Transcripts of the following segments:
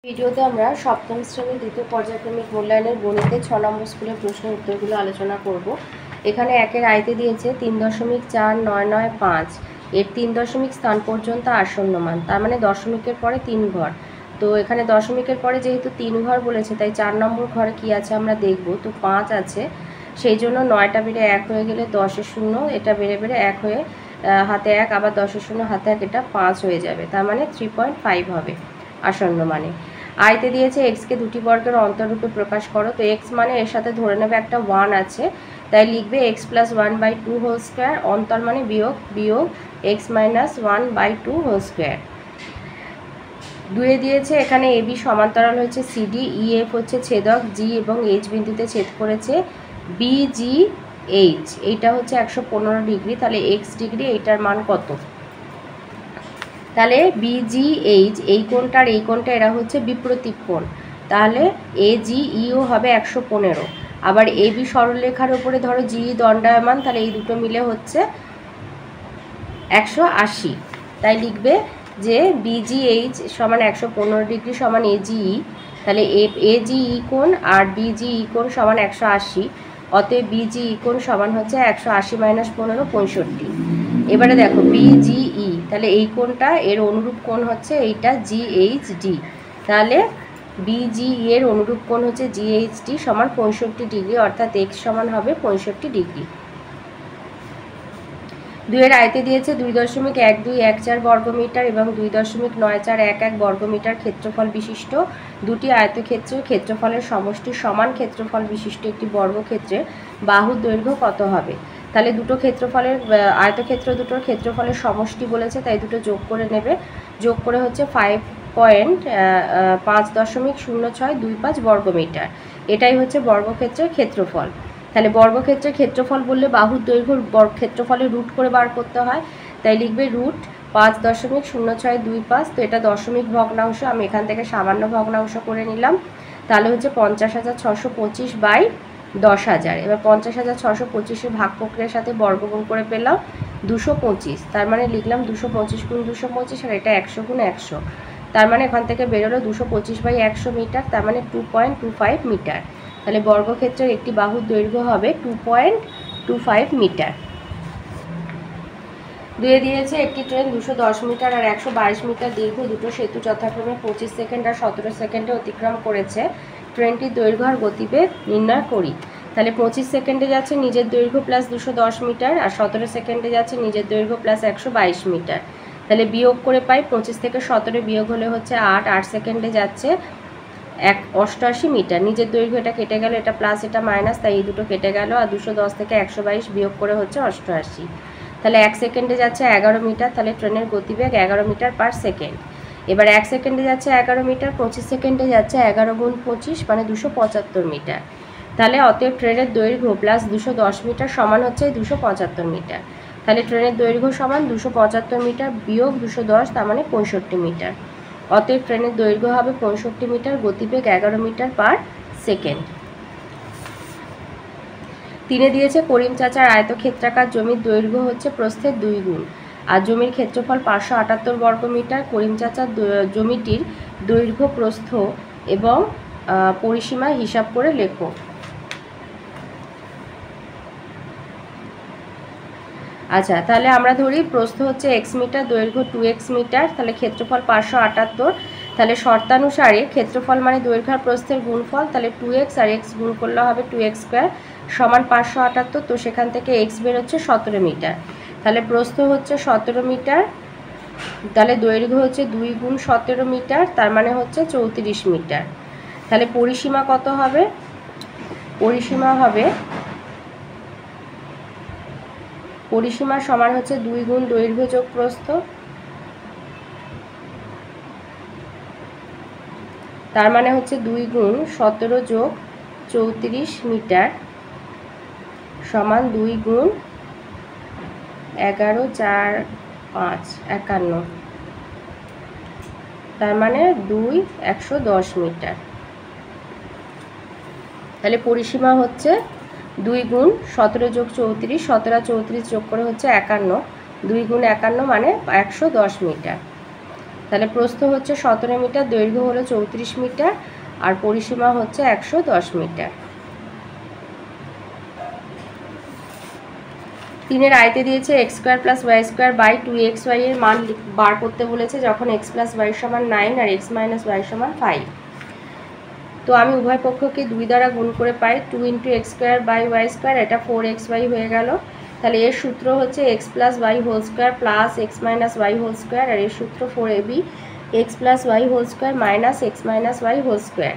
ভিডিওতে আমরা সপ্তম শ্রেণীর দ্বিতীয় পর্যায়ক্রমিক মূল্যায়নের গণিতে 6 নম্বর স্কুলের প্রশ্নের উত্তরগুলো আলোচনা করব। এখানে একের আয়তে দিয়েছে 3.4995, এর 3 দশমিক স্থান পর্যন্ত আসন্ন মান, তার মানে দশমিকের পরে 3 ঘর। তো এখানে দশমিকের পরে যেহেতু 3 ঘর বলেছে, তাই 4 নম্বর ঘরে কি আছে আমরা দেখব। তো 5 আছে, সেই জন্য 9টা বেড়ে 1 হয়ে গেলে 10-এর 0, এটা বেড়ে বেড়ে 1 হয়ে হাতে 1, আবার 10-এর 0 হাতে 1, এটা 5 হয়ে যাবে, তার মানে 3.5 হবে আসন্ন মানে। আয়তে দিয়েছে এক্সকে দুটি বর্গের অন্তররূপে প্রকাশ করো। তো এক্স মানে এর সাথে ধরে নেবে একটা 1 আছে, তাই লিখবে এক্স প্লাস 1/2 হোল স্কোয়ার, অন্তর মানে বিয়োগ, বিয়োগ এক্স মাইনাস 1/2 হোল স্কোয়ার। দুয়ে দিয়েছে এখানে এ বি সমান্তরাল হচ্ছে সিডি, ই এফ হচ্ছে ছেদক, জি এবং এইচ বিন্দুতে ছেদ করেছে, বি জি এইচ এইটা হচ্ছে 115 ডিগ্রি, তাহলে এক্স ডিগ্রি, এইটার মান কত? তাহলে বিজিএইচ এই কোণটা আর এই কোণটা এরা হচ্ছে বিপরীত কোণ, তাহলে এজিইও হবে 115। আবার এবি সরলরেখার উপরে ধরো জি দণ্ডায়মান, তাহলে এই দুটো মিলে হচ্ছে 180। তাই লিখবে যে বিজিএইচ সমান 115 ডিগ্রি সমান এজিই, তাহলে এজিই কোণ আর বিজিই কোণ সমান 180, অতএব বিজিই কোণ সমান হচ্ছে 180 - 15 65। এবারে দেখো বিজিই, তাহলে এই কোণটা এর অনুরূপ কোণ হচ্ছে এইটা জিএইচডি, তাহলে বিজিই এর অনুরূপ কোণ হচ্ছে জিএইচডি সমান 65 ডিগ্রি, অর্থাৎ এক্স সমান হবে 65 ডিগ্রি। দুইয়ের আয়তে দিয়েছে 2.1214 বর্গমিটার এবং 2.9411 বর্গমিটার ক্ষেত্রফল বিশিষ্ট দুটি আয়তক্ষেত্রের ক্ষেত্রফলের সমষ্টি সমান ক্ষেত্রফল বিশিষ্ট একটি বর্গক্ষেত্রে বাহুর দৈর্ঘ্য কত হবে? তাহলে দুটো ক্ষেত্রফলের আয়তক্ষেত্র দুটোর ক্ষেত্রফলের সমষ্টি বলেছে, তাই দুটো যোগ করে নেবে, যোগ করে হচ্ছে 5.0625 বর্গমিটার, এটাই হচ্ছে বর্গক্ষেত্রের ক্ষেত্রফল। তাহলে বর্গক্ষেত্রের ক্ষেত্রফল বললে বাহুর দৈর্ঘ্য ক্ষেত্রফলে রুট করে বার করতে হয়, তাই লিখবে রুট 5.0625। তো এটা দশমিক ভগ্নাংশ, আমি এখান থেকে সামান্য ভগ্নাংশ করে নিলাম, তাহলে হচ্ছে 50,625/10,000। এবার 50,625-এর ভাগ প্রক্রিয়ার সাথে বর্গমূল করে পেলাম 225, তার মানে লিখলাম 225 × 225, আর এটা 100 × 100, তার মানে এখান থেকে বেরোলো 225/100 মিটার, তার মানে 2.25 মিটার। তাহলে বর্গক্ষেত্রের একটি বাহুর দৈর্ঘ্য হবে 2.25 মিটার। দুয়ে দিয়েছে একটি ট্রেন 210 মিটার আর 122 মিটার দীর্ঘ দুটো সেতু যথাক্রমে 25 সেকেন্ড আর 17 সেকেন্ডে অতিক্রম করেছে, ট্রেনটির দৈর্ঘ্য আর গতিবেগ নির্ণয় করি। তাহলে 25 সেকেন্ডে যাচ্ছে নিজের দৈর্ঘ্য প্লাস 210 মিটার, আর 17 সেকেন্ডে যাচ্ছে নিজের দৈর্ঘ্য প্লাস 122 মিটার। তাহলে বিয়োগ করে পাই 25 থেকে 17 বিয়োগ হলে হচ্ছে 8 সেকেন্ডে যাচ্ছে 88 মিটার। নিজের দৈর্ঘ্য এটা কেটে গেল, এটা প্লাস এটা মাইনাস, তাই এই দুটো কেটে গেল, আর 210 থেকে 122 বিয়োগ করে হচ্ছে 88। তাহলে 1 সেকেন্ডে যাচ্ছে 11 মিটার, তাহলে ট্রেনের গতিবেগ 11 মিটার পার সেকেন্ড। এবার 1 সেকেন্ডে যাচ্ছে 11 মিটার, 25 সেকেন্ডে যাচ্ছে 11 × 25 মানে 275 মিটার। তাহলে অতএব ট্রেনের দৈর্ঘ্য প্লাস 210 মিটার সমান হচ্ছে 275 মিটার। তাহলে ট্রেনের দৈর্ঘ্য সমান 275 মিটার বিয়োগ 210, তার মানে 65 মিটার। অতএব ট্রেনের দৈর্ঘ্য হবে 65 মিটার, গতিবেগ 11 মিটার পার সেকেন্ড। তিনে দিয়েছে করিম চাচার আয়তক্ষেত্রাকার জমির দৈর্ঘ্য হচ্ছে প্রস্থের 2 গুণ, আর জমির ক্ষেত্রফল 578 বর্গমিটার। করিম চাচার জমিটির দৈর্ঘ্য, প্রস্থ এবং পরিসীমা হিসাব করে লেখো। আচ্ছা, তাহলে আমরা ধরি প্রস্থ হচ্ছে x মিটার, দৈর্ঘ্য 2x মিটার, তাহলে ক্ষেত্রফল 578। তাহলে শর্তানুসারে ক্ষেত্রফল মানে দৈর্ঘ্য আর প্রস্থের গুণফল, তাহলে 2x আর x গুণ করলে হবে 2x² সমান 578। তো সেখান থেকে x বেরোচ্ছে 17 মিটার, তাহলে প্রস্থ হচ্ছে 17 মিটার, তাহলে দৈর্ঘ্য হচ্ছে 2 × 17 মিটার, তার মানে হচ্ছে 34 মিটার। তাহলে পরিসীমা কত হবে? পরিসীমা হবে, পরিসীমা সমান হচ্ছে 2 গুণ দৈর্ঘ্য যোগ প্রস্থ, তার মানে হচ্ছে 2 গুণ 17 যোগ 34 মিটার সমান 2 গুণ 11 4 5 51, তার মানে 110 মিটার। তাহলে পরিসীমা হচ্ছে 2 গুণ 17 যোগ 34, 17 আর 34 যোগ করে হচ্ছে 51, 2 গুণ 51 মানে 110 মিটার। তাহলে প্রস্থ হচ্ছে 17 মিটার, দৈর্ঘ্য হলো 34 মিটার, আর পরিসীমা হচ্ছে 110 মিটার। 3-এর আয়তে দিয়েছে x square plus y square by 2xy এর মান বার করতে বলেছে যখন x প্লাস ওয়াই সমান 9 আর x মাইনাস ওয়াই সমান 5। তো আমি উভয় পক্ষকে 2 দ্বারা গুণ করে পাই 2 × x square by Y square, এটা 4xy হয়ে গেল। তাহলে এর সূত্র হচ্ছে X plus Y whole square plus X minus Y whole square, আর এর সূত্র 4ab X plus Y whole square minus X minus Y whole square.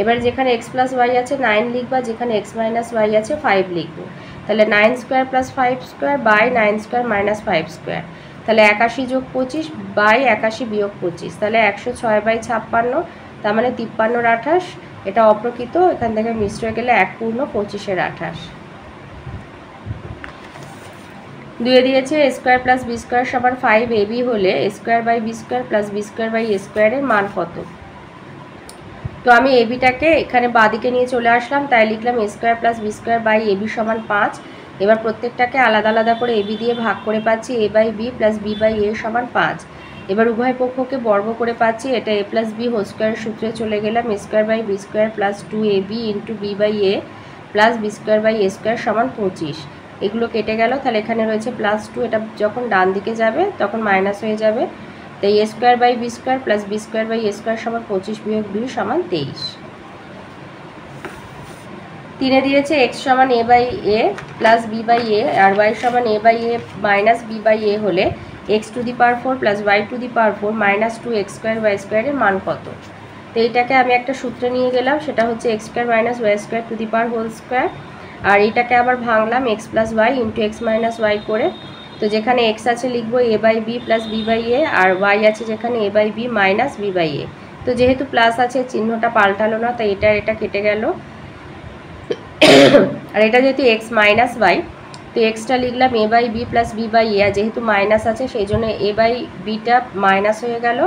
এবার যেখানে এক্স প্লাস ওয়াই আছে 9 লিখবা, যেখানে এক্স মাইনাস ওয়াই আছে 5 লিখবো। তাহলে 9 square plus 5 square by 9 square minus 5 square. তাহলে 81 যোগ 25 বাই 81 বিয়োগ 25, তাহলে 106 বাই 56, তার মানে 53-র 28। এটা অপ্রকৃত, এখান থেকে মিশ্র হয়ে গেলে 1 পূর্ণ 25-এর 28। 2 দিয়েছে A square plus B square সমান 5ab হলে A square by B square plus B square by A স্কোয়ারের মান কত? তো আমি এবিটাকে এখানে বাঁদিকে নিয়ে চলে আসলাম, তাই লিখলাম A square plus B square by AB সমান 5। এবার প্রত্যেকটাকে আলাদা আলাদা করে এবি দিয়ে ভাগ করে পাচ্ছি A by B plus B by A সমান 5। এবার উভয় পক্ষকে বর্গ করে পাচ্ছি, এটা এ প্লাস বি হোল স্কোয়ারের সূত্রে চলে গেলাম A square by B square plus 2ab into B by A plus B square by A square সমান 25। এগুলো কেটে গেল, তাহলে এখানে রয়েছে +2, এটা যখন ডান দিকে যাবে তখন মাইনাস হয়ে যাবে। তাই A square by B square plus B square by A square সমান 25 বিয়োগ 2 সমান 23। 3-এ দিয়েছে এক্স সমান A by A plus B by A আর ওয়াই সমান A by A minus B by A হলে X to the power 4 plus Y to the power 4 minus 2x square Y স্কোয়ারের মান কত? তো এইটাকে আমি একটা সূত্রে নিয়ে গেলাম, সেটা হচ্ছে X square minus Y square to the power whole square, আর এইটাকে আবার ভাঙলাম X plus Y into X minus Y করে। তো যেখানে এক্স আছে লিখবো A by B plus B by A, আর ওয়াই আছে যেখানে A by B minus B by A. তো যেহেতু প্লাস আছে চিহ্নটা পাল্টালো না, তাই এটা কেটে গেল। আর এটা যেহেতু এক্স মাইনাস ওয়াই, তো এক্সটা লিখলাম A by B plus B by A, আর যেহেতু মাইনাস আছে সেই জন্য এ বাই বিটা মাইনাস হয়ে গেল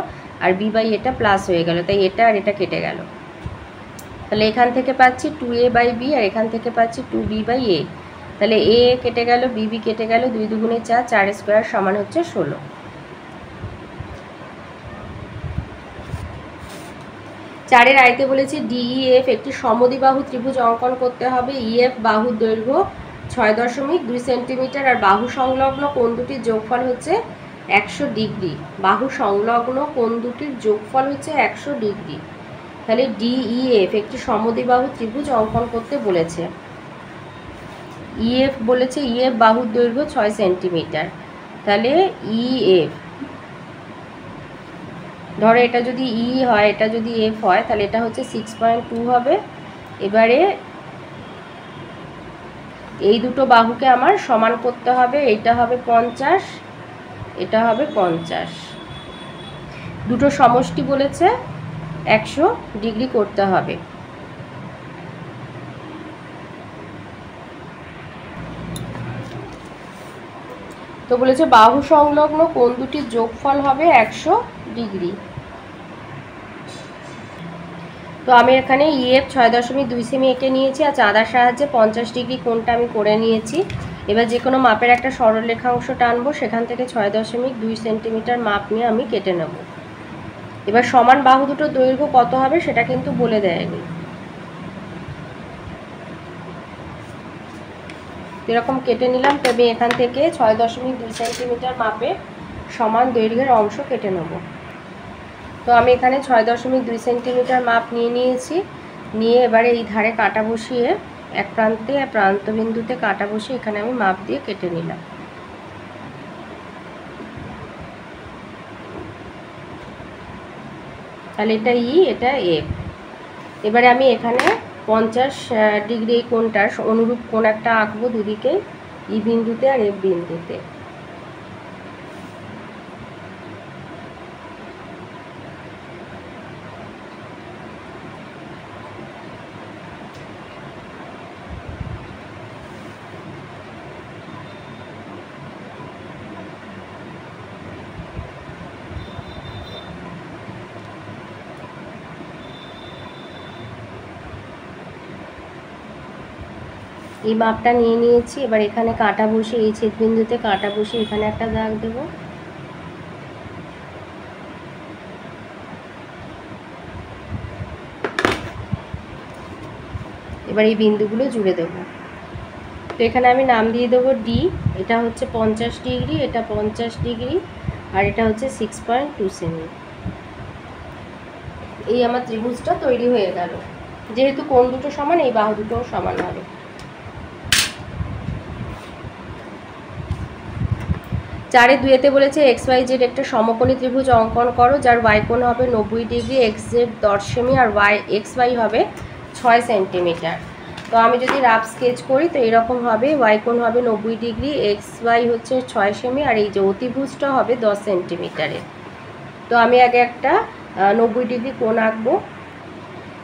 আর বি বাই এটা প্লাস হয়ে গেল, তাই এটা আর এটা কেটে গেল। তাহলে এখান থেকে পাচ্ছি 2a বাই বি আর এখান থেকে পাচ্ছি 2b বাই এ। তাহলে এ কেটে গেল, বি কেটে গেল, 2 দুগুণে 4, 4 স্কোয়ার সমান হচ্ছে 16। 4-এর আয়তে বলেছে ডিইএফ একটি সমদ্বিবাহু ত্রিভুজ অঙ্কন করতে হবে। ইএফ বাহুর দৈর্ঘ্য 6.2 সেন্টিমিটার আর বাহু সংলগ্ন কোণ দুটির যোগফল হচ্ছে 100 ডিগ্রি। বাহু সংলগ্ন কোণ দুটির যোগফল হচ্ছে 100 ডিগ্রি। তাহলে ডিইএফ একটি সমদ্বিবাহু ত্রিভুজ অঙ্কন করতে বলেছে। ইএফ বলেছে ইএফ বাহুর দৈর্ঘ্য 6 সেন্টিমিটার, তাহলে ইএফ ধরো এটা যদি ই হয়, এটা যদি এফ হয়, তাহলে এটা হচ্ছে 6.2 হবে। এবারে এই দুটো বাহুকে আমার সমান করতে হবে, এটা হবে 50, এটা হবে 50। দুটো সমষ্টি বলেছে 100 ডিগ্রি করতে হবে। তো বলেছে বাহু সংলগ্ন কোণ দুটির যোগফল হবে 100 ডিগ্রি। তো আমি এখানে ইএফ 6.2 সেমি এঁকে নিয়েছি আর চাঁদার সাহায্যে 50 ডিগ্রি কোণটা আমি করে নিয়েছি। এবার যে কোনো মাপের একটা সরলরেখাংশ টানবো, সেখান থেকে 6.2 সেন্টিমিটার মাপ নিয়ে আমি কেটে নেব। এবার সমান বাহু দুটোর দৈর্ঘ্য কত হবে সেটা কিন্তু বলে দেয়নি। এরকম কেটে নিলাম, তবে এখান থেকে 6.2 সেন্টিমিটার মাপে সমান দৈর্ঘ্যের অংশ কেটে নেব। তো আমি এখানে 6.2 সেন্টিমিটার মাপ নিয়ে নিয়েছি, নিয়ে এবারে এই ধারে কাটা বসিয়ে এক প্রান্তে প্রান্তবিন্দুতে কাটা বসিয়ে এখানে আমি মাপ দিয়ে কেটে নিলাম। তাহলে এটা ই, এটা এফ। এবারে আমি এখানে 50 ডিগ্রি এই কোণটার অনুরূপ কোণ একটা আঁকবো দুদিকে, ই বিন্দুতে আর এফ বিন্দুতে। এই মাপটা নিয়ে নিয়েছি, এবার এখানে কাটা বসে এই ছেদবিন্দুতে কাটা বসে এখানে একটা দাগ দেব। এবার এই বিন্দুগুলো জুড়ে দেবো। তো এখানে আমি নাম দিয়ে দেবো ডি, এটা হচ্ছে 50 ডিগ্রি, এটা 50 ডিগ্রি, আর এটা হচ্ছে 6.2 সেমি। এই আমার ত্রিভুজটা তৈরি হয়ে গেল। যেহেতু কোণ দুটো সমান, এই বাহু দুটোও সমান হবে। 4-2 বলেছে XYZ একটা সমকোণী ত্রিভুজ অঙ্কন করো যার y কোণ হবে 90 ডিগ্রি, XZ 10 সেমি আর XY হবে 6 সেন্টিমিটার। তো আমি যদি রাফ স্কেচ করি তো এরকম হবে, y কোণ হবে 90 ডিগ্রি, XY হচ্ছে 6 সেমি, আর এই যে অতিভুজটা হবে 10 সেন্টিমিটারের। তো আমি আগে একটা 90 ডিগ্রি কোণ আঁকবো।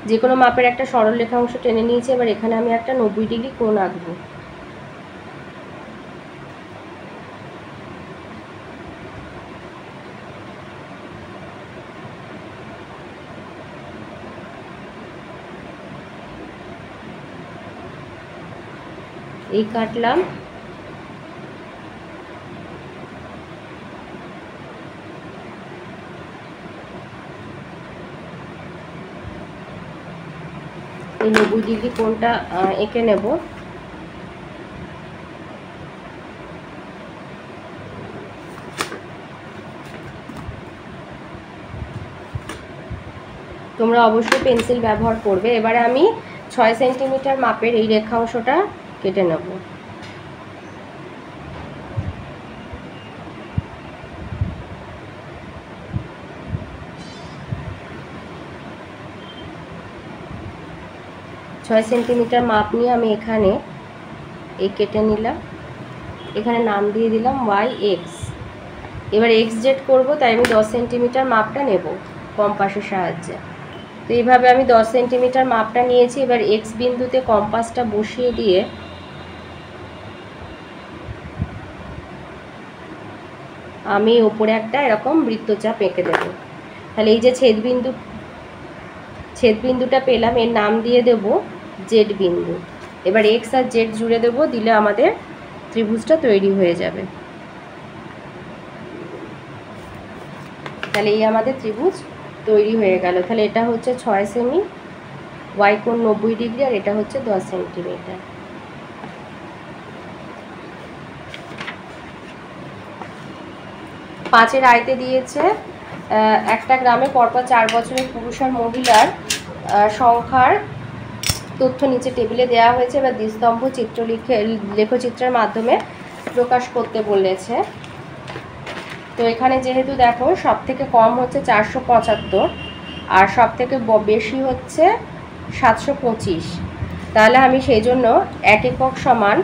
যে কোনো মাপের একটা সরলরেখা অংশ টেনে নিয়েছি। এবার এখানে আমি একটা 90 ডিগ্রি কোণ আঁকবো। এই কাটলাম। এই 90 ডিগ্রি কোণটা এঁকে নেব। তোমরা অবশ্যই পেন্সিল ব্যবহার করবে। এবারে আমি 6 সেন্টিমিটার মাপের এই রেখাংশটা কেটে নেব। ছয় সেন্টিমিটার মাপ নিয়ে আমি এখানে এই কেটে নিলাম। এখানে নাম দিয়ে দিলাম YX। এবার XZ করব, তাই আমি 10 সেন্টিমিটার মাপটা নেব কম্পাসের সাহায্যে। তো এইভাবে আমি 10 সেন্টিমিটার মাপটা নিয়েছি। এবার X বিন্দুতে কম্পাসটা বসিয়ে দিয়ে আমি ওপরে একটা এরকম বৃত্তচাপ এঁকে দেব। তাহলে এই যে ছেদবিন্দুটা পেলাম, এর নাম দিয়ে দেব জেড বিন্দু। এবার X আর Z জুড়ে দেব, দিলে আমাদের ত্রিভুজটা তৈরি হয়ে যাবে। তাহলে এই আমাদের ত্রিভুজ তৈরি হয়ে গেল। তাহলে এটা হচ্ছে 6 সেমি, y কোণ 90 ডিগ্রি, আর এটা হচ্ছে 10 সেন্টিমিটার। পাঁচের আয়তে দিয়েছে একটা গ্রামে পরপর 4 বছরের পুরুষ আর মহিলার সংখ্যার তথ্য নিচে টেবিলে দেওয়া হয়েছে। এবার দ্বিস্তম্ভ চিত্র লেখচিত্রের মাধ্যমে প্রকাশ করতে বলেছে। তো এখানে যেহেতু দেখো সব থেকে কম হচ্ছে 475 আর সব থেকে বেশি হচ্ছে 725, তাহলে আমি সেই জন্য এক একক সমান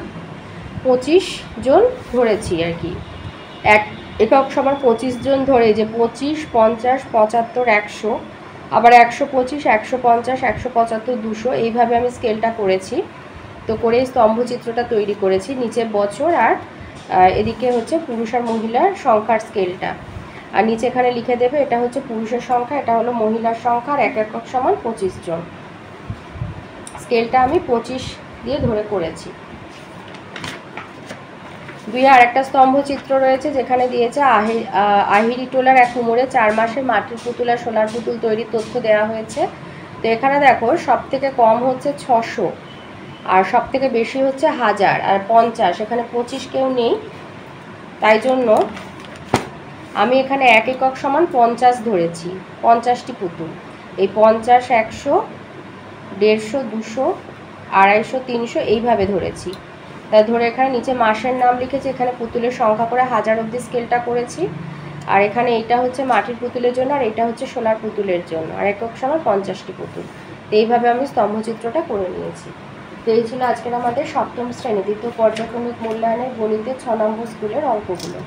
25 জন ধরেছি আর কি। এক একক সমান 25 জন ধরে, যে 25, 50, 75, 100, আবার 125, 150, 175, 200 এইভাবে আমি স্কেলটা করেছি। তো করে স্তম্ভচিত্রটা তৈরি করেছি। নিচে বছর আর এদিকে হচ্ছে পুরুষ আর মহিলার সংখ্যার স্কেলটা। আর নিচে এখানে লিখে দেবে এটা হচ্ছে পুরুষের সংখ্যা, এটা হলো মহিলার সংখ্যা, আর এক একক সমান 25 জন। স্কেলটা আমি 25 দিয়ে ধরে করেছি। 2 আর একটা স্তম্ভচিত্র রয়েছে, যেখানে দিয়েছে আহিরি টোলার এক উমরে 4 মাসে মাটির পুতুল আর সোলার পুতুল তৈরির তথ্য দেওয়া হয়েছে। তো এখানে দেখো সব থেকে কম হচ্ছে 600 আর সব থেকে বেশি হচ্ছে 1000 আর 50, এখানে 25 কেউ নেই। তাই জন্য আমি এখানে এক একক সমান 50 ধরেছি, 50টি পুতুল। এই 50, 100, 150, 200, 250, 300 এইভাবে ধরেছি। তাই ধরে এখানে নিচে মাসের নাম লিখেছি, এখানে পুতুলের সংখ্যা করে 1000 অবধি স্কেলটা করেছি। আর এখানে এইটা হচ্ছে মাটির পুতুলের জন্য, আর এটা হচ্ছে সোলার পুতুলের জন্য, আর একক সমান 50টি পুতুল। তো এইভাবে আমি স্তম্ভচিত্রটা করে নিয়েছি। তো এই ছিল আজকের আমাদের সপ্তম শ্রেণী দ্বিতীয় পর্যায়ক্রমিক মূল্যায়নের গণিতের 6 নম্বর স্কুলের অঙ্কগুলো।